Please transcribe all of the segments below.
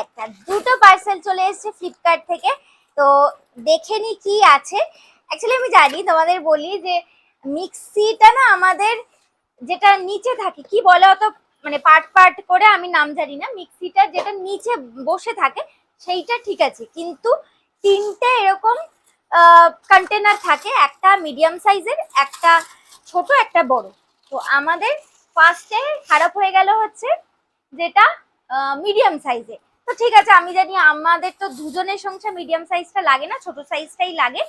একটা দুটো পার্সেল চলে এসেছে ফ্লিপকার্ট থেকে। তো দেখে নি কি আছে। অ্যাকচুয়ালি আমি জানি, তোমাদের বলি যে মিক্সিটা না আমাদের যেটা নিচে থাকে, কি বলে অত মানে পার্ট পার্ট করে আমি নাম জানি না, মিক্সিটা যেটা নিচে বসে থাকে সেইটা ঠিক আছে, কিন্তু তিনটে এরকম কন্টেনার থাকে, একটা মিডিয়াম সাইজের, একটা ছোট, একটা বড়। তো আমাদের ফার্স্টে খারাপ হয়ে গেল হচ্ছে যেটা মিডিয়াম সাইজে। তো ঠিক আছে, আমি জানি আমাদের তো দুজনের সংসার মিডিয়াম সাইজটা লাগে না, ছোট সাইজটাই লাগে।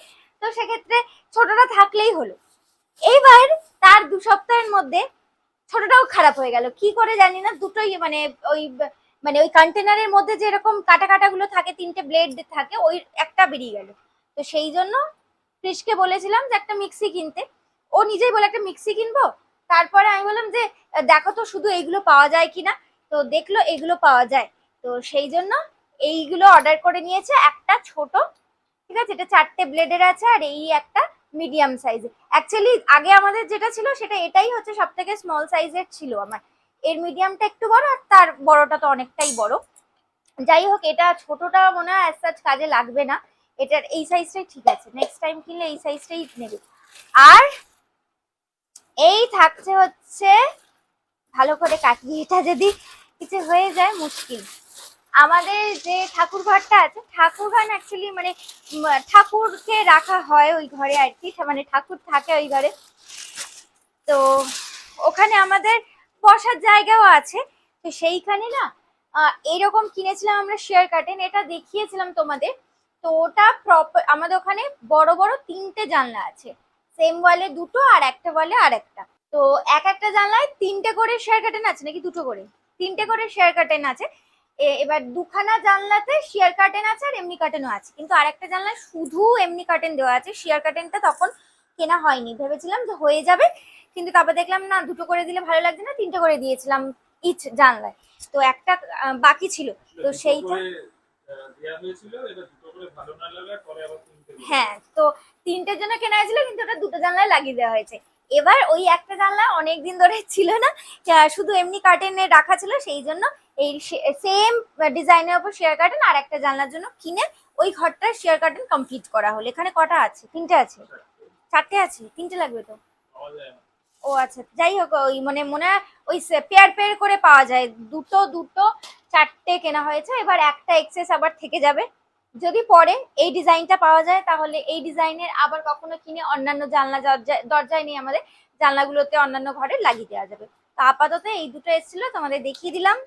তো সেক্ষেত্রে ছোটটা থাকলেই হলো। এইবার তার 2 সপ্তাহের মধ্যে ছোটটাও খারাপ হয়ে গেল, কি করে জানি না। দুটোই মানে ওই ওই কন্টেনারের মধ্যে যে এরকম কাটা কাটা গুলো থাকে, তিনটে ব্লেড থাকে, ওই একটা বেরিয়ে গেল। তো সেই জন্য ক্রিশকে বলেছিলাম যে একটা মিক্সি কিনতে। ও নিজেই বলে একটা মিক্সি কিনবো। তারপরে আমি বললাম যে দেখো তো শুধু এইগুলো পাওয়া যায় কিনা। তো দেখলো এগুলো পাওয়া যায়। তো সেই জন্য এইগুলো অর্ডার করে নিয়েছে, একটা ছোট, ঠিক আছে, এটা 4টে ব্লেডের আছে, আর এই একটা মিডিয়াম সাইজের। অ্যাকচুয়ালি আগে আমাদের যেটা ছিল সেটা এটাই হচ্ছে সব থেকে স্মল সাইজের ছিল আমার। এর মিডিয়ামটা একটু বড়, আর তার বড়টা তো অনেকটাই বড়। যাই হোক, এটা ছোটটা মনে হয় অ্যাজ সাচ কাজে লাগবে না, এটার এই সাইজটাই ঠিক আছে, নেক্সট টাইম কিনলে এই সাইজটাই নেবে। আর এই থাকছে হচ্ছে, ভালো করে কাটি, এটা যদি কিছু হয়ে যায় মুশকিল। আমাদের যে ঠাকুর ঘরটা আছে, ঠাকুর ঘর অ্যাকচুয়ালি মানে ঠাকুরকে রাখা হয় ওই ঘরে আর কি, মানে ঠাকুর থাকে ওই ঘরে। তো ওখানে আমাদের বসার জায়গাও আছে। তো সেইখানে না এইরকম কিনেছিলাম আমরা শেয়ার কার্টেন, এটা দেখিয়েছিলাম তোমাদের। তো ওটা প্রপার আমাদের ওখানে বড় বড় 3টে জানলা আছে, সেম ওয়ালে 2টো আর একটা ওয়ালে আর একটা। তো একটা জানলায় 3টে করে শেয়ার কার্টেন আছে, নাকি 2টো করে, 3টে করে শেয়ার কার্টেন আছে। এবার দুখানা জানলাতে শেয়ার কার্টেন আছে আর এমনি কার্টেনও আছে, কিন্তু আরেকটা জানলায় শুধু এমনি কার্টেন দেওয়া আছে, শেয়ার কার্টেনটা তখন কেনা হয়নি, ভেবেছিলাম যে হয়ে যাবে, কিন্তু তারপর দেখলাম না, 2টো করে দিলে ভালো লাগছে না, 3টে করে দিয়েছিলাম ইচ জানলায়। তো একটা বাকি ছিল, তো সেইটা হ্যাঁ, তো 3টের জন্য কেনা হয়েছিল, কিন্তু ওটা 2টো জানলায় লাগিয়ে দেওয়া হয়েছে। এবার ওই একটা জানলা অনেকদিন ধরে ছিল না, শুধু এমনি কার্টেনে রাখা ছিল, সেই জন্য এই সেম ডিজাইনের উপর শেয়ার কার্টেন আর একটা জানলার জন্য কিনে ওই ঘরটার শেয়ার কার্টেন কমপ্লিট করা হলো। এখানে কটা আছে? 3টে আছে, 4টে আছে, 3টে লাগবে তো। ও আচ্ছা, যাই হোক, ওই মানে মনে হয় ওই পেয়ার পেয়ার করে পাওয়া যায়, দুটো দুটো 4টে কেনা হয়েছে। এবার একটা এক্সেস আবার থেকে যাবে, যদি পরে এই ডিজাইনটা পাওয়া যায় তাহলে এই ডিজাইনের আবার কখনো কিনে অন্যান্য জানলা দরজায় নিয়ে আমাদের জানলাগুলোতে অন্যান্য ঘরে লাগিয়ে দেওয়া যাবে। তো আপাতত এই দুটো এসেছিল, তোমাদের দেখিয়ে দিলাম।